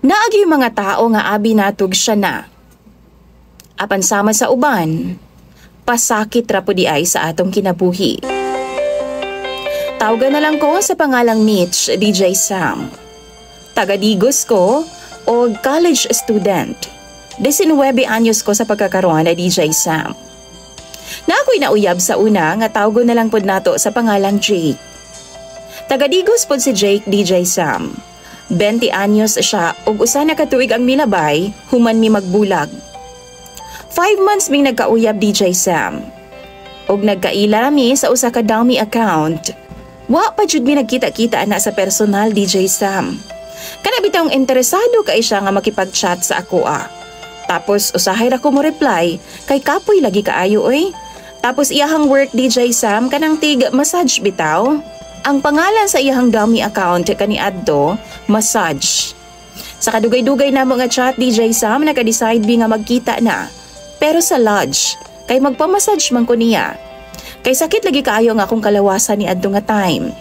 Naagi mga tao nga abi natog siya na. Apan sama sa uban, pasakit ra po di ay sa atong kinabuhi. Tawagan na lang ko sa pangalang Mitch DJ Sam. Taga-Digos ko o college student. 19 anyos ko sa pagkakaroon na DJ Sam. Na ako'y nauyab sa una nga tawagon na lang pod nato sa pangalang Jake. Taga-Digos pod si Jake DJ Sam. 20 anyos siya ug usa na ka tuig ang milabay human mi magbulag. 5 months ming nagkauyab DJ Sam. Og nagkaila mi sa usa ka dummy account. Wa pa jud mi nagkita-kita ana sa personal DJ Sam. Kana bitawng interesado kay siya nga makipag-chat sa ako . Tapos usahay ra ko mo reply kay kapoy lagi kaayo oy. Tapos iyahang work DJ Sam kanang tig massage bitaw. Ang pangalan sa iyahang dummy account kani adto, massage. Sa kadugay-dugay namo nga chat DJ Sam naka-decide bi nga magkita na. Pero sa lodge, kay magpamassage man ko niya. Kay sakit lagi kaayo nga akong kalawasan ni adto nga time.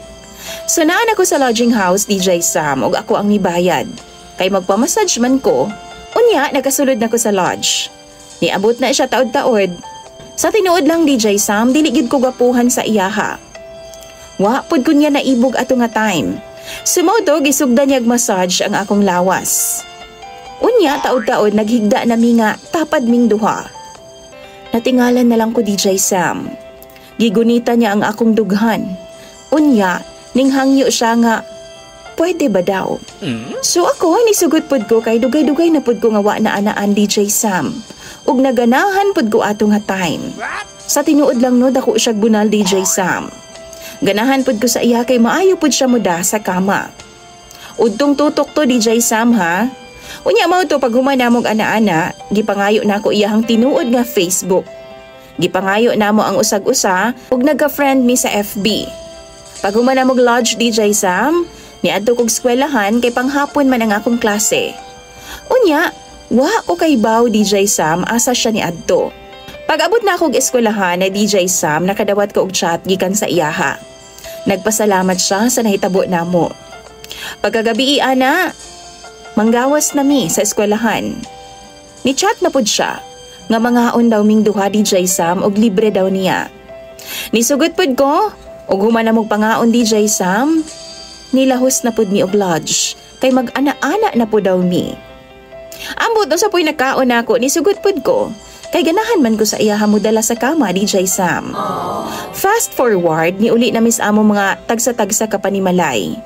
So naan ako sa lodging house DJ Sam ug ako ang mibayad. Kay magpamassage man ko, unya nagasulod na ko sa lodge. Niabot na siya taod-taod. Sa tinuod lang DJ Sam, dili gid ko gwapuhan sa iyaha. Wa pod kun niya naibog ato nga time. Sumoto gisugdan niyag massage ang akong lawas. Unya taod-taod naghigda na mi nga tapad ming duha. Natingalan na lang ko DJ Sam. Gigunita niya ang akong dughan. Unya ning hangyo siya nga pwede ba daw? So ako nisugot pod ko kay dugay-dugay na pod ko nga wa na anaan DJ Sam. Ug naganahan pod ko ato nga time. Sa tinuod lang no dako siya bunal DJ Sam. Ganahan pod ko sa iya kay maayo pod siya muda sa kama. Udtong tutok to DJ Sam ha. Unya mao to pag humanamog ana-ana, gipangayo nako iyahang tinuod nga Facebook. Gipangayo namo ang usag-usa ug nagka-friend mi sa FB. Pag humanamog lodge DJ Sam, niadto kog eskwelahan kay panghapon man ang akong klase. Unya, wa ko kay baw DJ Sam asa siya niadto. Pag abot na akong eskwelahan na DJ Sam nakadawat ko og chat gikan sa iyaha. Nagpasalamat siya sa nahitabo namo. Pagkagabi ana, manggawas na mi sa eskwelahan. Ni-chat na pod siya nga mangaon daw ming duha DJ Sam og libre daw niya. Nisugot pod ko ug human na mog pangaon DJ Sam, nilahos na pod mi og lodge kay mag-ana-ana na pod daw mi. Ambot sa poy nakaon nako nisugot pod ko. Kay ganahan man ko sa iyaha mo dala sa kama, DJ Sam. Fast forward, niuli na mis amo mga tagsa-tagsa ka panimalay.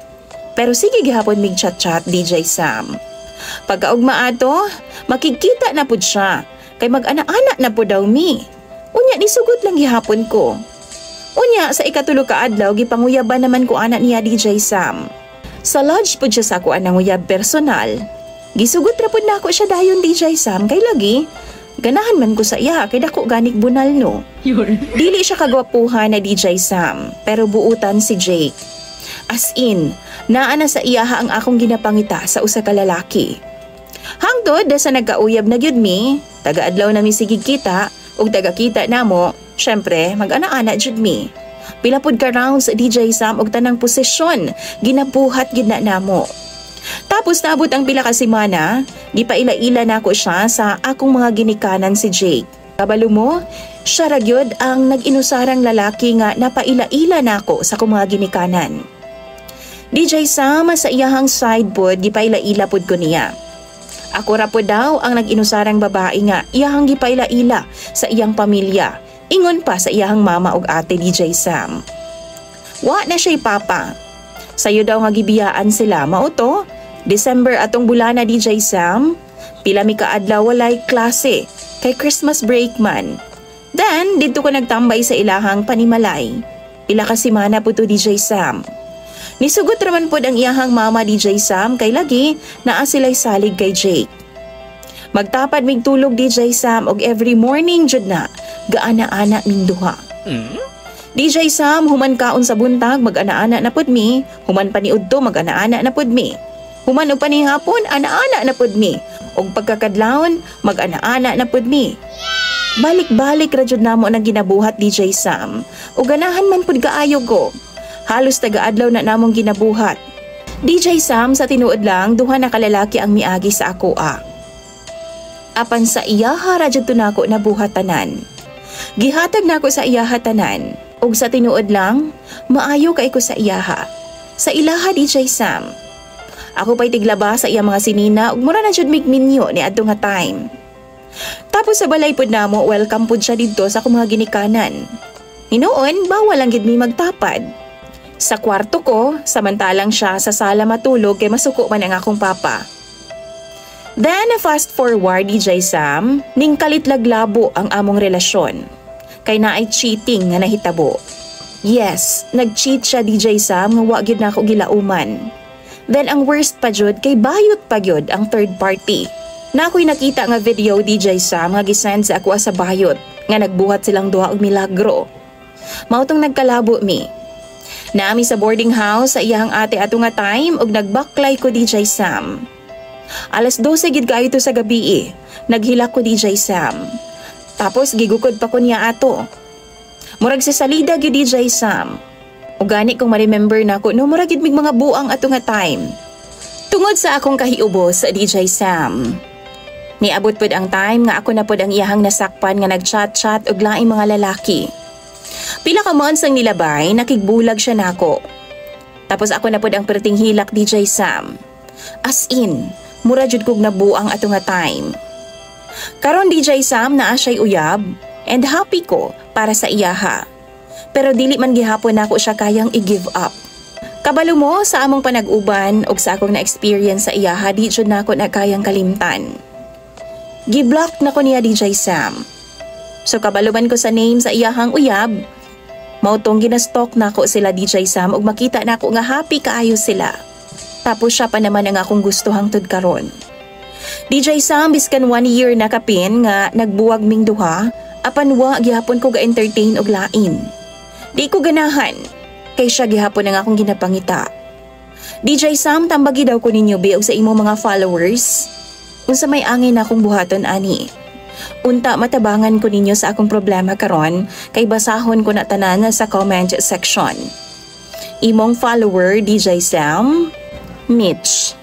Pero sige gihapon mig chat-chat, DJ Sam. Pagkaugma ato, makikita na pud siya. Kay mag-ana-ana na po daw mi. Unya, nisugot lang gihapon ko. Unya, sa ikatulog ka adlaw, gipanguyaban naman ko anak niya, DJ Sam. Sa lodge pud siya sa kuan ng uyab personal. Gisugot ra pud na ako siya dayon, DJ Sam, kay lagi. Ganahan man ko sa iya kay dako ganik bunal no. Dili siya kagwapuhan na DJ Sam, pero buutan si Jake. As in, naa na sa iyaha ang akong ginapangita sa usa ka lalaki. Hangtod sa nagkauyab na gyud mi, taga-adlaw na mi sigig kita ug taga-kita namo, syempre mag-ana-ana jud mi. Pila pud ka rounds DJ Sam og tanang posisyon ginabuhat gid na namo. Tapos naabot ang pila ka semana, gipaila-ila na ako siya sa akong mga ginikanan si Jake. Kabalo mo, siya ra gyud ang nag-inusarang lalaki nga napaila-ila na ako sa akong mga ginikanan. DJ Sam sa iyahang side pod gipaila-ila pod ko niya. Ako ra pod daw ang nag-inusarang babae nga iyahang gipaila-ila sa iyang pamilya. Ingon pa sa iyahang mama ug ate DJ Sam. Wa na siya'y papa. Sayo daw nga gibiyaan sila mao to. December atong bulana DJ Sam, pila mi kaadlaw walay klase kay Christmas break man. Then didto ko nagtambay sa ilahang panimalay. Pila ka semana po to DJ Sam. Nisugot raman pod ang iyahang mama DJ Sam kay lagi naa sila'y salig kay Jake. Magtapad mig tulog DJ Sam og every morning jud na gaana-ana ming duha. DJ Sam human kaon sa buntag mag-ana-ana na pod mi, human paniudto mag-ana-ana na pod mi. Human og panihapon, ana-ana na pod mi. Og pagkakadlawon, mag-ana-ana na pod mi. Balik-balik ra jud namo nang ginabuhat DJ Sam. Og ganahan man pod kaayo ko. Halos taga-adlaw na namong ginabuhat. DJ Sam, sa tinuod lang, duha na kalalaki ang miagi sa ako Apan sa iyaha radyo nako na buhatanan. Gihatag nako sa iyaha tanan, ug sa tinuod lang, maayo kay ko sa iyaha. Sa ilaha DJ Sam. Ako pa'y tiglaba sa iya mga sinina ug mura na jud migminyo ni adto nga time. Tapos sa balay pod namo, welcome pod siya didto sa akong mga ginikanan. Hinoon, bawal lang gid mi magtapad. Sa kwarto ko, samantalang siya sa sala matulog kay masuko man ang akong papa. Then, fast forward DJ Sam, ning kalitlaglabo ang among relasyon. Kay naay cheating nga nahitabo. Yes, nag-cheat siya DJ Sam nga wa gyud nako gilauman. Then ang worst pa jud kay bayot pa gyud ang third party. Na ako'y nakita nga video DJ Sam nga gisend sa ako sa bayot nga nagbuhat silang duha og milagro. Mautong nagkalabo mi. Naami sa boarding house sa iyang ate ato nga time ug nagbaklay ko DJ Sam. Alas 12 gid kayo to sa gabi Naghilak ko DJ Sam. Tapos gigukod pa ko niya ato. Murag sa salida gyud DJ Sam. Ug gani kong ma-remember nako no murag gid mig mga buang ato nga time. Tungod sa akong kahiubos sa DJ Sam. Niabot pod ang time nga ako na pod ang iyahang nasakpan nga nagchat-chat og laing mga lalaki. Pila ka months ang nilabay, nakigbulag siya nako. Tapos ako na pod ang perting hilak DJ Sam. As in, mura jud kog nabuang ato nga time. Karon DJ Sam naa siya'y uyab and happy ko para sa iyaha. Pero dili man gihapon nako siya kayang i-give up. Kabalo mo sa among panag-uban ug sa akong na-experience sa iyaha di jud nako na kayang kalimtan. Gi-block nako niya DJ Sam. So kabaluman ko sa name sa iyahang uyab. Mautong ginastalk nako sila DJ Sam ug makita nako nga happy kaayo sila. Tapos siya pa naman ang akong gusto hangtod karon. DJ Sam, biskan 1 year na kapin nga nagbuwag ming duha, apan wa gihapon ko ga-entertain og lain. Di ko ganahan, kay siya gihapon ang akong ginapangita. DJ Sam, tambagi daw ko ninyo biog sa imo mga followers. Unsa may angin na akong buhaton ani. Unta matabangan ko ninyo sa akong problema karon, kay basahon ko na tanan sa comment section. Imong follower DJ Sam, Mitch.